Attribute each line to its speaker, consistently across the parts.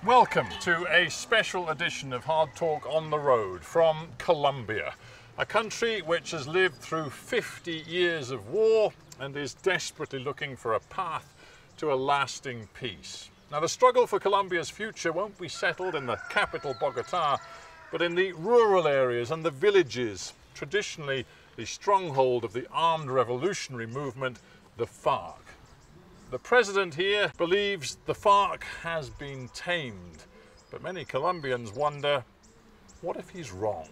Speaker 1: Welcome to a special edition of Hard Talk on the Road from Colombia, a country which has lived through 50 years of war and is desperately looking for a path to a lasting peace. Now, the struggle for Colombia's future won't be settled in the capital, Bogota, but in the rural areas and the villages, traditionally the stronghold of the armed revolutionary movement, the FARC. The president here believes the FARC has been tamed, but many Colombians wonder, what if he's wrong?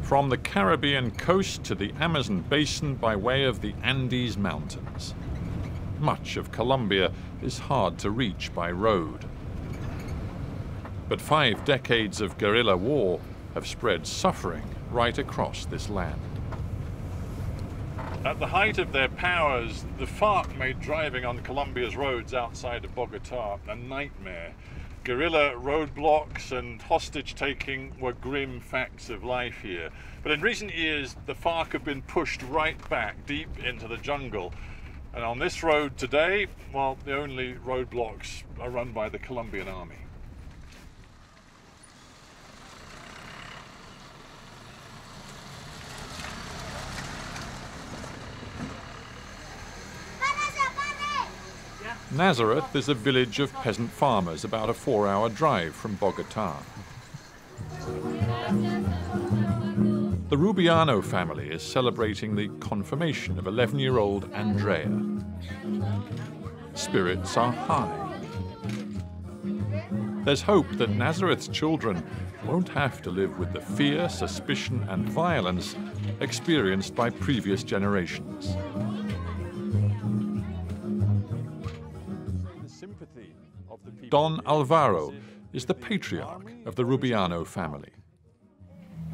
Speaker 1: From the Caribbean coast to the Amazon basin by way of the Andes Mountains, much of Colombia is hard to reach by road. But 5 decades of guerrilla war have spread suffering right across this land. At the height of their powers, the FARC made driving on Colombia's roads outside of Bogota a nightmare. Guerrilla roadblocks and hostage-taking were grim facts of life here. But in recent years, the FARC have been pushed right back deep into the jungle. And on this road today, well, the only roadblocks are run by the Colombian army. Nazareth is a village of peasant farmers about a 4-hour drive from Bogota. The Rubiano family is celebrating the confirmation of 11-year-old Andrea. Spirits are high. There's hope that Nazareth's children won't have to live with the fear, suspicion, and violence experienced by previous generations. Don Alvaro is the patriarch of the Rubiano family.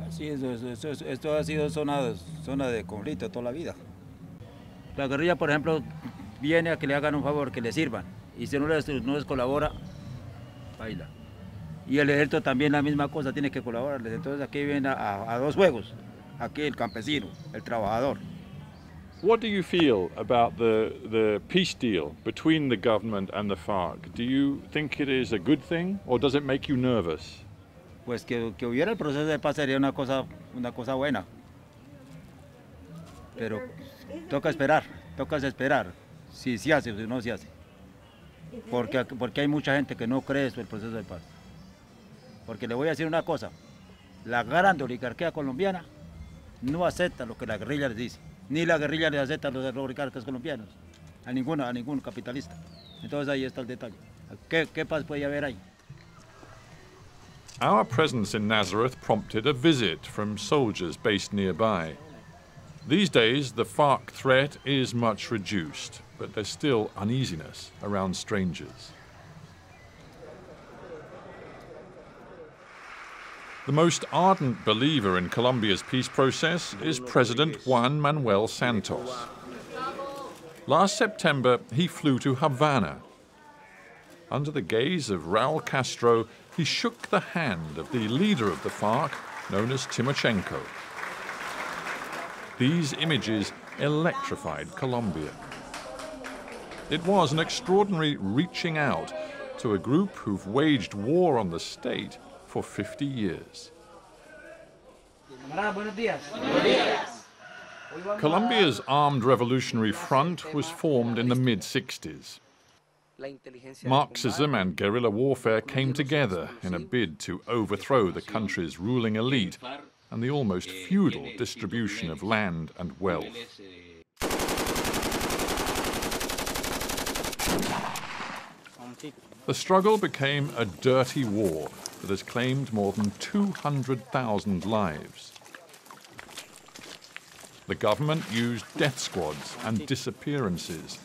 Speaker 2: Sí, esto ha sido zona de conflicto toda la vida. La guerrilla, por ejemplo, viene a que le hagan un favor, que le sirvan, y si no les colabora, baila. Y el ejército también la misma cosa, tiene que colaborarles. Entonces aquí vienen a dos juegos, aquí el campesino, el trabajador.
Speaker 1: What do you feel about the peace deal between the government and the FARC? Do you think it is a good thing, or does it make you nervous?
Speaker 2: Pues que hubiera el proceso de paz sería una cosa buena. Pero toca esperar si se hace o si no se hace. Porque hay mucha gente que no cree eso, el proceso de paz. Porque le voy a decir una cosa, la gran oligarquía colombiana no acepta lo que la guerrilla les dice. Ni la guerrilla les acepta a los oligarcas colombianos, a ningún capitalista. Entonces ahí está el detalle. ¿Qué paz puede haber ahí?
Speaker 1: Our presence in Nazareth prompted a visit from soldiers based nearby. These days, the FARC threat is much reduced, but there's still uneasiness around strangers. The most ardent believer in Colombia's peace process is President Juan Manuel Santos. Last September, he flew to Havana. Under the gaze of Raúl Castro, he shook the hand of the leader of the FARC, known as Timochenko. These images electrified Colombia. It was an extraordinary reaching out to a group who've waged war on the state for 50 years. Colombia's Armed Revolutionary Front was formed in the mid-60s. Marxism and guerrilla warfare came together in a bid to overthrow the country's ruling elite and the almost feudal distribution of land and wealth. The struggle became a dirty war that has claimed more than 200,000 lives. The government used death squads and disappearances.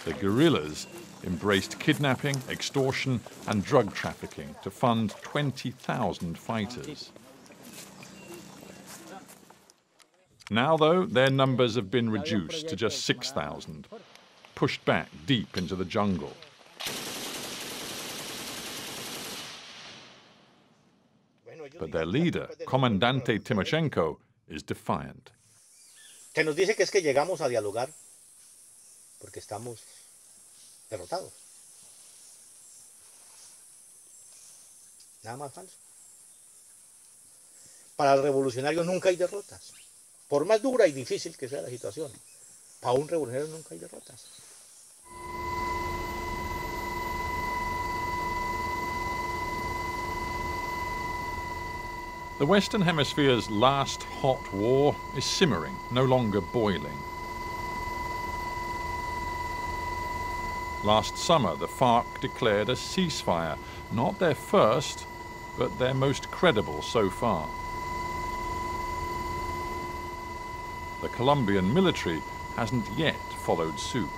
Speaker 1: The guerrillas embraced kidnapping, extortion, and drug trafficking to fund 20,000 fighters. Now, though, their numbers have been reduced to just 6,000, pushed back deep into the jungle. But their leader, Comandante Timoshenko, is defiant.
Speaker 3: Se nos dice que es que llegamos a dialogar porque estamos derrotados. Nada más falso. Para el revolucionario nunca hay derrotas. Por más dura y difícil que sea la situación, para un revolucionario nunca hay derrotas.
Speaker 1: The Western Hemisphere's last hot war is simmering, no longer boiling. Last summer, the FARC declared a ceasefire, not their first, but their most credible so far. The Colombian military hasn't yet followed suit.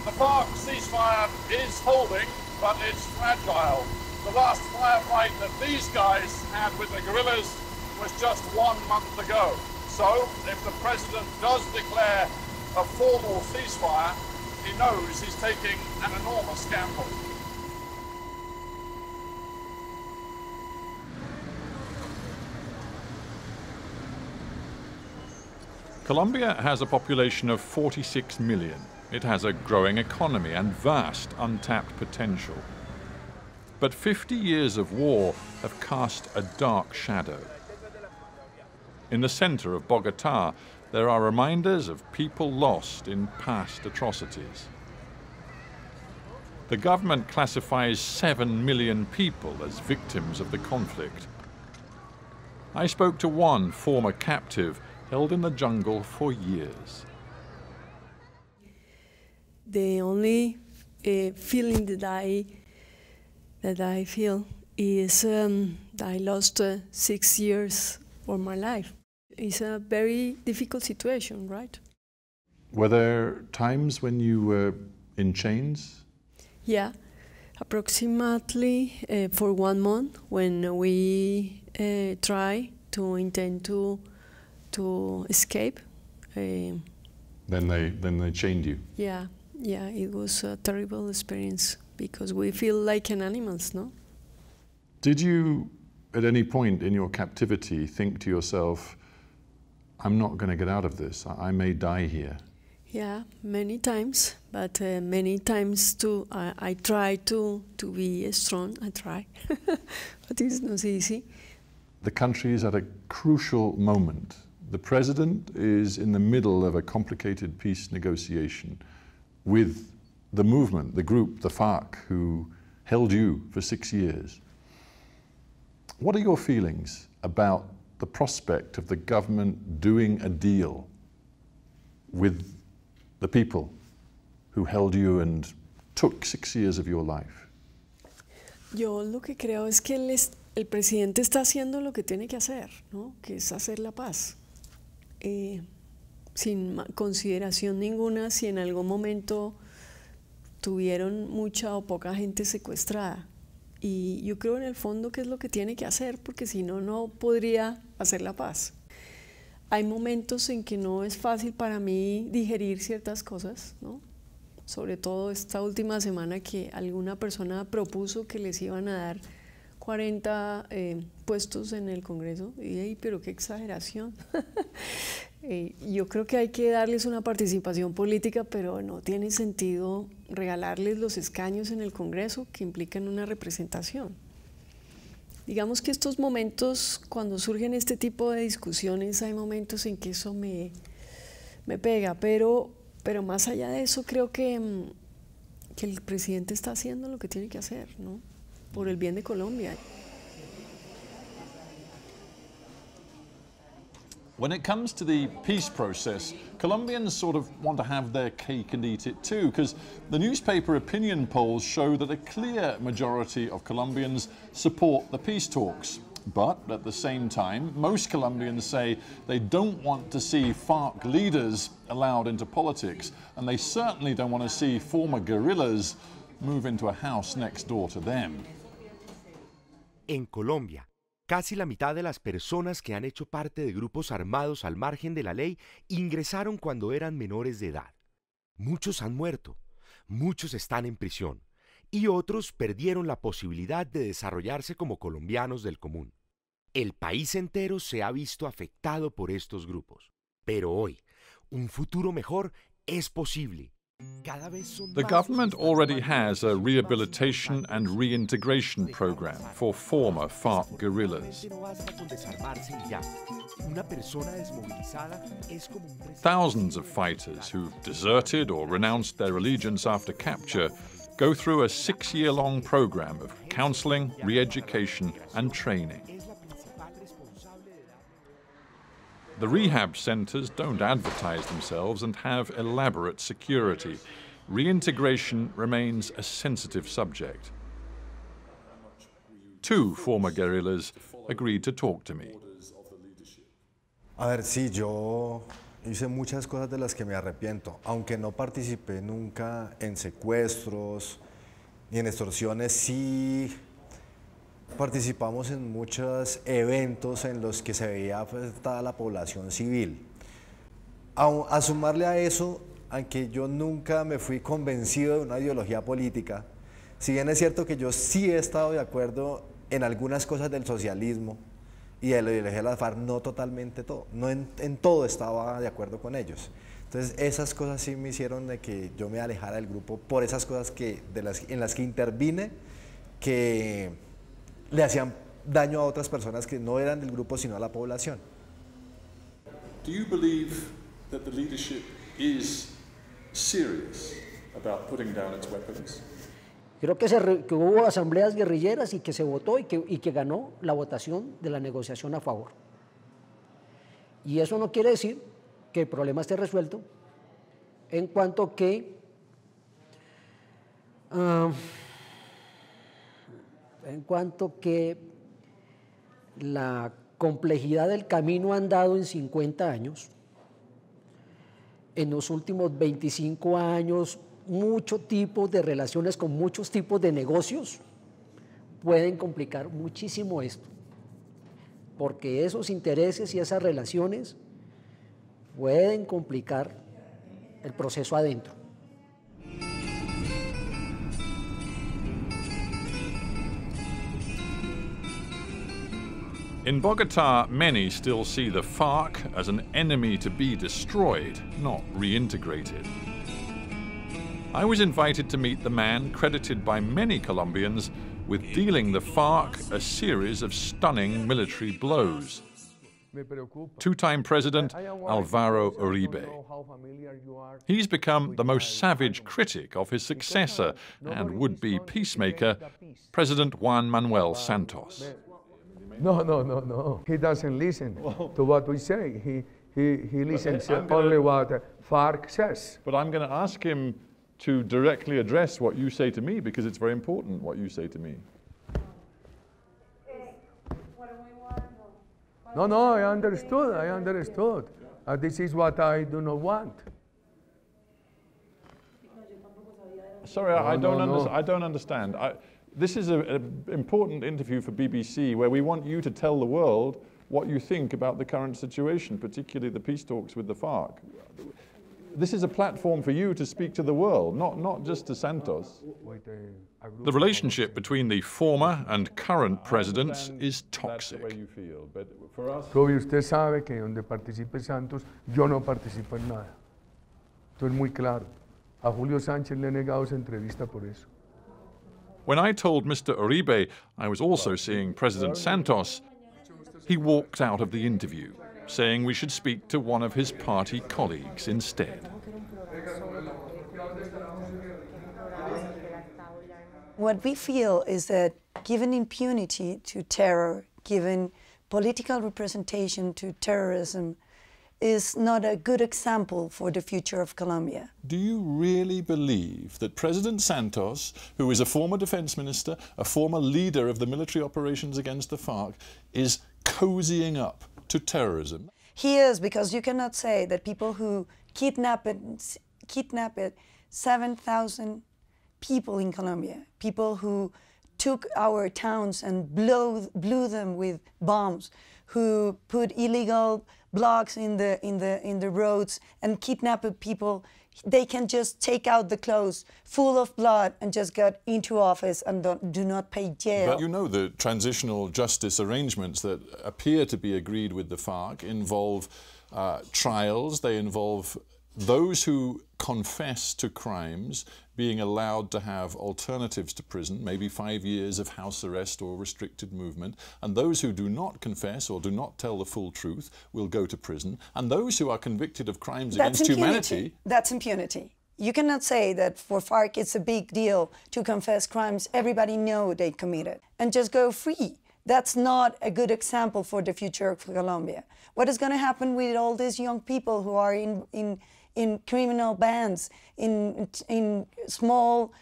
Speaker 1: The FARC ceasefire is holding, but it's fragile. The last firefight that these guys had with the guerrillas was just 1 month ago. So, if the president does declare a formal ceasefire, he knows he's taking an enormous gamble. Colombia has a population of 46 million. It has a growing economy and vast untapped potential. But 50 years of war have cast a dark shadow. In the center of Bogotá, there are reminders of people lost in past atrocities. The government classifies 7 million people as victims of the conflict. I spoke to one former captive held in the jungle for years.
Speaker 4: The only feeling that I feel is that I lost 6 years of my life. It's a very difficult situation, right?
Speaker 1: Were there times when you were in chains?
Speaker 4: Yeah, approximately for 1 month when we intend to escape.
Speaker 1: Then they chained you?
Speaker 4: Yeah, it was a terrible experience because we feel like an animals, no?
Speaker 1: Did you, at any point in your captivity, think to yourself, I'm not going to get out of this, I may die here?
Speaker 4: Yeah, many times, but many times too, I try to be strong, I try, but it's not easy.
Speaker 1: The country is at a crucial moment. The president is in the middle of a complicated peace negotiation with the movement, the group, the FARC, who held you for 6 years. What are your feelings about the prospect of the government doing a deal with the people who held you and took 6 years of your life?
Speaker 4: Yo lo que creo es que el presidente está haciendo lo que tiene que hacer, ¿no? Que es hacer la paz. Sin consideración ninguna si en algún momento tuvieron mucha o poca gente secuestrada. Y yo creo en el fondo que es lo que tiene que hacer, porque si no, no podría hacer la paz. Hay momentos en que no es fácil para mí digerir ciertas cosas, ¿no? Sobre todo esta última semana que alguna persona propuso que les iban a dar 40 puestos en el Congreso. Y pero qué exageración. Yo creo que hay que darles una participación política, pero no tiene sentido regalarles los escaños en el Congreso que implican una representación. Digamos que estos momentos, cuando surgen este tipo de discusiones, hay momentos en que eso me pega, pero más allá de eso creo que el presidente está haciendo lo que tiene que hacer, ¿no? Por el bien de Colombia.
Speaker 1: When it comes to the peace process, Colombians sort of want to have their cake and eat it too, because the newspaper opinion polls show that a clear majority of Colombians support the peace talks. But at the same time, most Colombians say they don't want to see FARC leaders allowed into politics, and they certainly don't want to see former guerrillas move into a house next door to them.
Speaker 5: En Colombia, casi la mitad de las personas que han hecho parte de grupos armados al margen de la ley ingresaron cuando eran menores de edad. Muchos han muerto, muchos están en prisión y otros perdieron la posibilidad de desarrollarse como colombianos del común. El país entero se ha visto afectado por estos grupos. Pero hoy, un futuro mejor es posible.
Speaker 1: The government already has a rehabilitation and reintegration program for former FARC guerrillas. Thousands of fighters who've deserted or renounced their allegiance after capture go through a 6-year-long program of counseling, re-education and training. The rehab centres don't advertise themselves and have elaborate security. Reintegration remains a sensitive subject. 2 former guerrillas agreed to talk to me.
Speaker 6: A ver, sí, yo hice muchas cosas de las que me arrepiento, aunque no participé nunca en secuestros ni en extorsiones, sí participamos en muchos eventos en los que se veía afectada la población civil. A sumarle a eso, aunque yo nunca me fui convencido de una ideología política, si bien es cierto que yo sí he estado de acuerdo en algunas cosas del socialismo y de la ideología de la FARC, no totalmente todo, no en todo estaba de acuerdo con ellos. Entonces esas cosas sí me hicieron de que yo me alejara del grupo por esas cosas en las que intervine, que le hacían daño a otras personas que no eran del grupo sino a la población.
Speaker 1: Do you believe that the leadership is serious about putting down its weapons?
Speaker 7: Creo que hubo asambleas guerrilleras y que se votó y que ganó la votación de la negociación a favor. Y eso no quiere decir que el problema esté resuelto en cuanto que la complejidad del camino andado en 50 años, en los últimos 25 años, muchos tipos de relaciones con muchos tipos de negocios pueden complicar muchísimo esto, porque esos intereses y esas relaciones pueden complicar el proceso adentro.
Speaker 1: In Bogotá, many still see the FARC as an enemy to be destroyed, not reintegrated. I was invited to meet the man credited by many Colombians with dealing the FARC a series of stunning military blows. 2-time President Álvaro Uribe. He's become the most savage critic of his successor and would-be peacemaker, President Juan Manuel Santos.
Speaker 8: No. He doesn't listen to what we say. He listens only what FARC says.
Speaker 1: But I'm going to ask him to directly address what you say to me, because it's very important what you say to me.
Speaker 8: No, I understood. This is what I do not want.
Speaker 1: Sorry, I don't understand. This is an important interview for BBC where we want you to tell the world what you think about the current situation, particularly the peace talks with the FARC. This is a platform for you to speak to the world, not just to Santos. The relationship between the former and current presidents is toxic.
Speaker 8: Toby, usted sabe que donde participe Santos, yo no participo en nada. Esto es muy claro. A Julio Sánchez le he negado esa entrevista por eso.
Speaker 1: When I told Mr. Uribe I was also seeing President Santos, he walked out of the interview, saying we should speak to one of his party colleagues instead.
Speaker 9: What we feel is that given impunity to terror, given political representation to terrorism, is not a good example for the future of Colombia.
Speaker 1: Do you really believe that President Santos, who is a former defense minister, a former leader of the military operations against the FARC, is cozying up to terrorism?
Speaker 9: He is, because you cannot say that people who kidnapped 7,000 people in Colombia, people who took our towns and blew them with bombs, who put illegal blocks in the roads and kidnapped people, they can just take out the clothes full of blood and just get into office and do not pay jail.
Speaker 1: But you know, the transitional justice arrangements that appear to be agreed with the FARC involve trials. They involve those who confess to crimes being allowed to have alternatives to prison, maybe 5 years of house arrest or restricted movement, and those who do not confess or do not tell the full truth will go to prison, and those who are convicted of crimes against humanity...
Speaker 9: That's impunity. You cannot say that for FARC it's a big deal to confess crimes everybody know they committed and just go free. That's not a good example for the future of Colombia. What is going to happen with all these young people who are in criminal bands, in small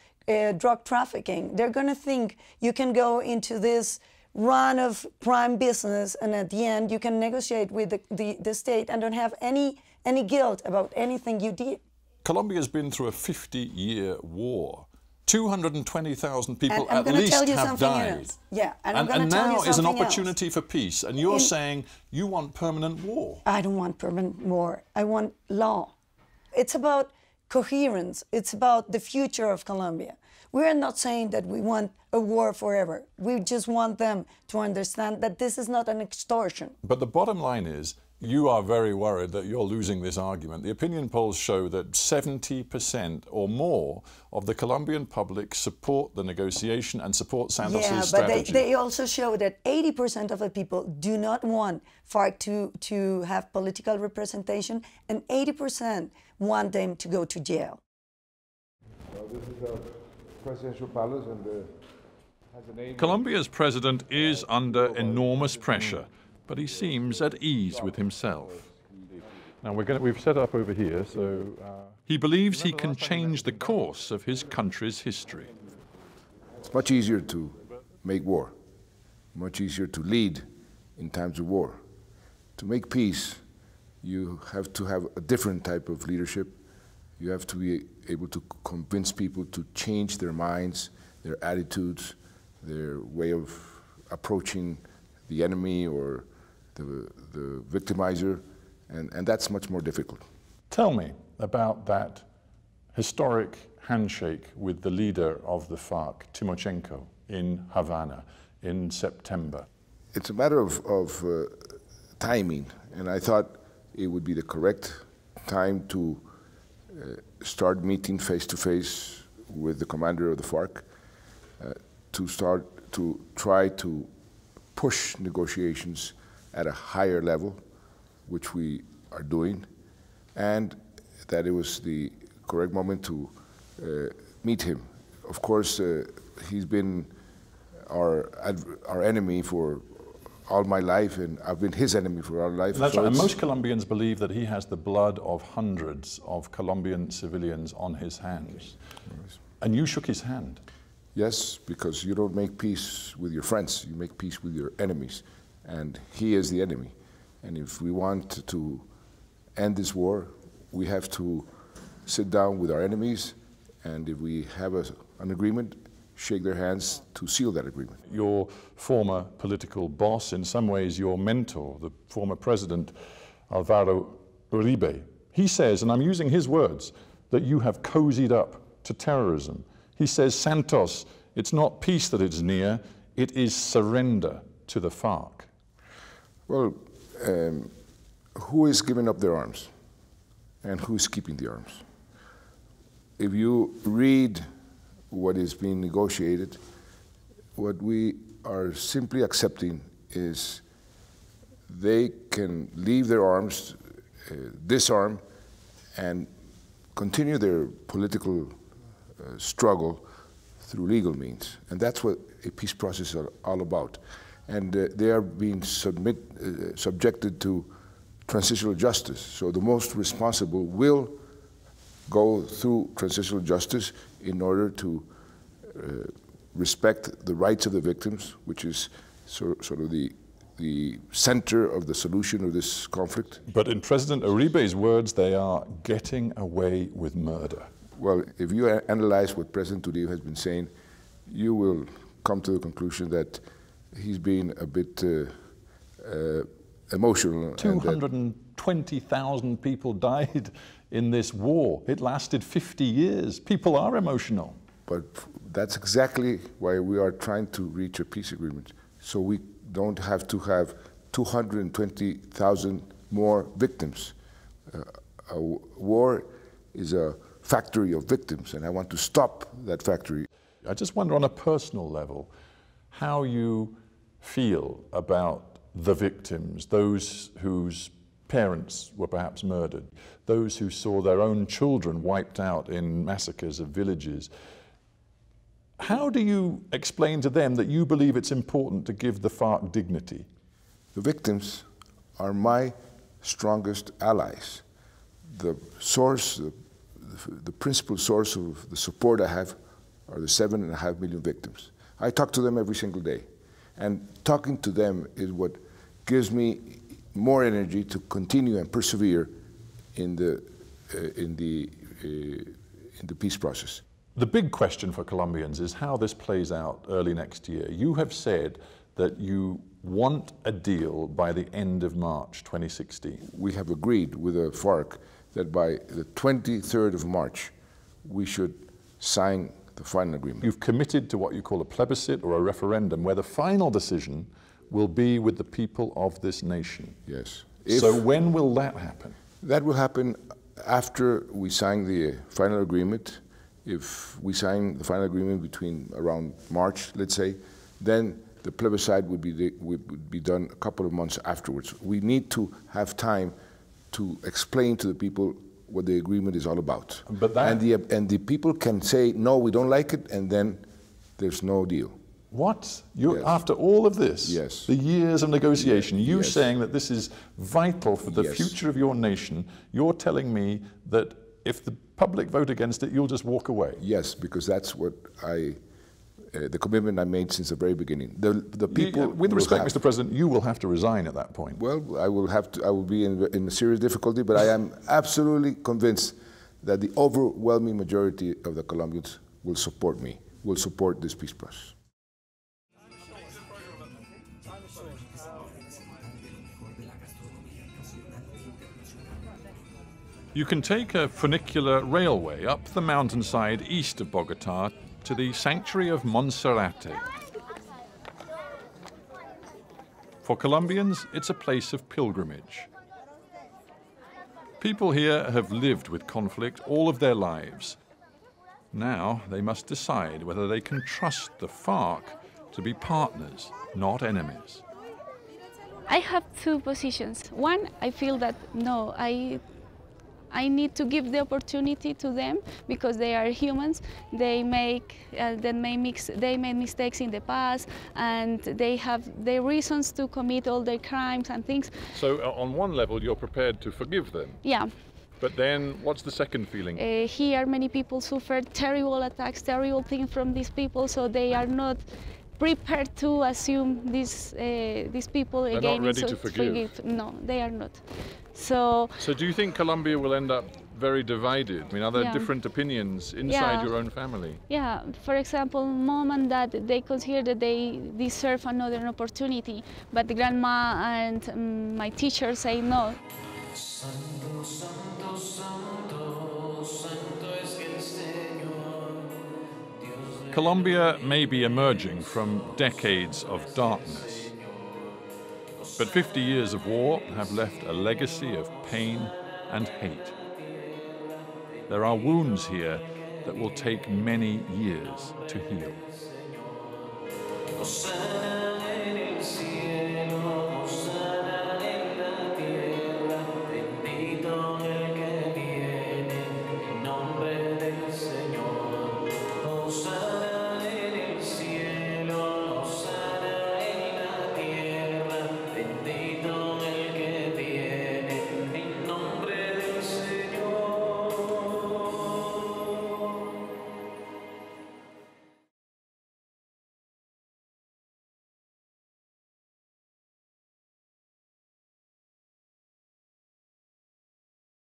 Speaker 9: drug trafficking? They're going to think you can go into this run of crime business, and at the end you can negotiate with the state and don't have any guilt about anything you did.
Speaker 1: Colombia's been through a 50-year war. 220,000 people
Speaker 9: at
Speaker 1: least have died.
Speaker 9: Else. Yeah,
Speaker 1: and now is an opportunity for peace. And you're saying you want permanent war.
Speaker 9: I don't want permanent war. I want law. It's about coherence. It's about the future of Colombia. We're not saying that we want a war forever. We just want them to understand that this is not an extortion.
Speaker 1: But the bottom line is, you are very worried that you're losing this argument. The opinion polls show that 70% or more of the Colombian public support the negotiation and support Santos's strategy.
Speaker 9: But they also show that 80% of the people do not want FARC to have political representation, and 80% want them to go to jail.
Speaker 10: Well, this is our presidential palace, and has a name.
Speaker 1: Colombia's president is under enormous pressure, but he seems at ease with himself. Now we've set up over here, so... He believes he can change the course of his country's history.
Speaker 10: It's much easier to make war, much easier to lead in times of war. To make peace, you have to have a different type of leadership. You have to be able to convince people to change their minds, their attitudes, their way of approaching the enemy or the victimizer, and that's much more difficult.
Speaker 1: Tell me about that historic handshake with the leader of the FARC, Timochenko, in Havana in September.
Speaker 10: It's a matter of timing, and I thought it would be the correct time to start meeting face-to-face with the commander of the FARC, to try to push negotiations at a higher level, which we are doing, and that it was the correct moment to meet him. Of course, he's been our enemy for all my life, and I've been his enemy for all life.
Speaker 1: That's right. And most Colombians believe that he has the blood of hundreds of Colombian civilians on his hands. Yes. And you shook his hand.
Speaker 10: Yes, because you don't make peace with your friends, you make peace with your enemies. And he is the enemy. And if we want to end this war, we have to sit down with our enemies, and if we have an agreement, shake their hands to seal that agreement.
Speaker 1: Your former political boss, in some ways your mentor, the former president Álvaro Uribe, he says, and I'm using his words, that you have cozied up to terrorism. He says, Santos, it's not peace that is near, it is surrender to the FARC.
Speaker 10: Well, who is giving up their arms and who is keeping the arms? If you read what is being negotiated, what we are simply accepting is they can leave their arms, disarm, and continue their political struggle through legal means. And that's what a peace process is all about. And they are being subjected to transitional justice. So the most responsible will go through transitional justice in order to respect the rights of the victims, which is sort of the center of the solution of this conflict.
Speaker 1: But in President Uribe's words, they are getting away with murder.
Speaker 10: Well, if you analyze what President Uribe has been saying, you will come to the conclusion that he's been a bit emotional.
Speaker 1: 220 20,000 people died in this war. It lasted 50 years. People are emotional.
Speaker 10: But that's exactly why we are trying to reach a peace agreement. So we don't have to have 220,000 more victims. A war is a factory of victims, and I want to stop that factory.
Speaker 1: I just wonder on a personal level how you feel about the victims, those whose parents were perhaps murdered, those who saw their own children wiped out in massacres of villages. How do you explain to them that you believe it's important to give the FARC dignity?
Speaker 10: The victims are my strongest allies. The source, the principal source of the support I have are the 7.5 million victims. I talk to them every single day. And talking to them is what gives me more energy to continue and persevere in the peace process.
Speaker 1: The big question for Colombians is how this plays out early next year. You have said that you want a deal by the end of March 2016.
Speaker 10: We have agreed with the FARC that by the 23rd of March, we should sign the final agreement.
Speaker 1: You've committed to what you call a plebiscite or a referendum where the final decision will be with the people of this nation.
Speaker 10: Yes.
Speaker 1: So when will that happen?
Speaker 10: That will happen after we sign the final agreement. If we sign the final agreement between around March, let's say, then the plebiscite would be done a couple of months afterwards. We need to have time to explain to the people what the agreement is all about.
Speaker 1: But that...
Speaker 10: and the people can say, no, we don't like it, and then there's no deal.
Speaker 1: What? Yes. After all of this,
Speaker 10: yes,
Speaker 1: the years of negotiation, you
Speaker 10: yes,
Speaker 1: saying that this is vital for the
Speaker 10: yes,
Speaker 1: future of your nation, you're telling me that if the public vote against it, you'll just walk away?
Speaker 10: Yes, because that's what the commitment I made since the very beginning. The people,
Speaker 1: with respect, Mr. President, you will have to resign at that point.
Speaker 10: Well, I will be in a serious difficulty, but I am absolutely convinced that the overwhelming majority of the Colombians will support me, will support this peace process.
Speaker 1: You can take a funicular railway up the mountainside east of Bogota to the sanctuary of Monserrate. For Colombians, it's a place of pilgrimage. People here have lived with conflict all of their lives. Now they must decide whether they can trust the FARC to be partners, not enemies.
Speaker 11: I have two positions. One, I feel that no, I need to give the opportunity to them because they are humans. They made mistakes in the past, and they have their reasons to commit all their crimes and things.
Speaker 1: So on one level, you're prepared to forgive them?
Speaker 11: Yeah.
Speaker 1: But then, what's the second feeling?
Speaker 11: Here, many people suffer terrible attacks, terrible things from these people, so they are not prepared to assume these people
Speaker 1: They're
Speaker 11: again.
Speaker 1: They're not ready to forgive?
Speaker 11: No, they are not. So
Speaker 1: do you think Colombia will end up very divided? I mean, are there different opinions inside your own family?
Speaker 11: Yeah, for example, mom and dad, they consider that they deserve another opportunity, but the grandma and my teacher say no.
Speaker 1: Colombia may be emerging from decades of darkness. But 50 years of war have left a legacy of pain and hate. There are wounds here that will take many years to heal.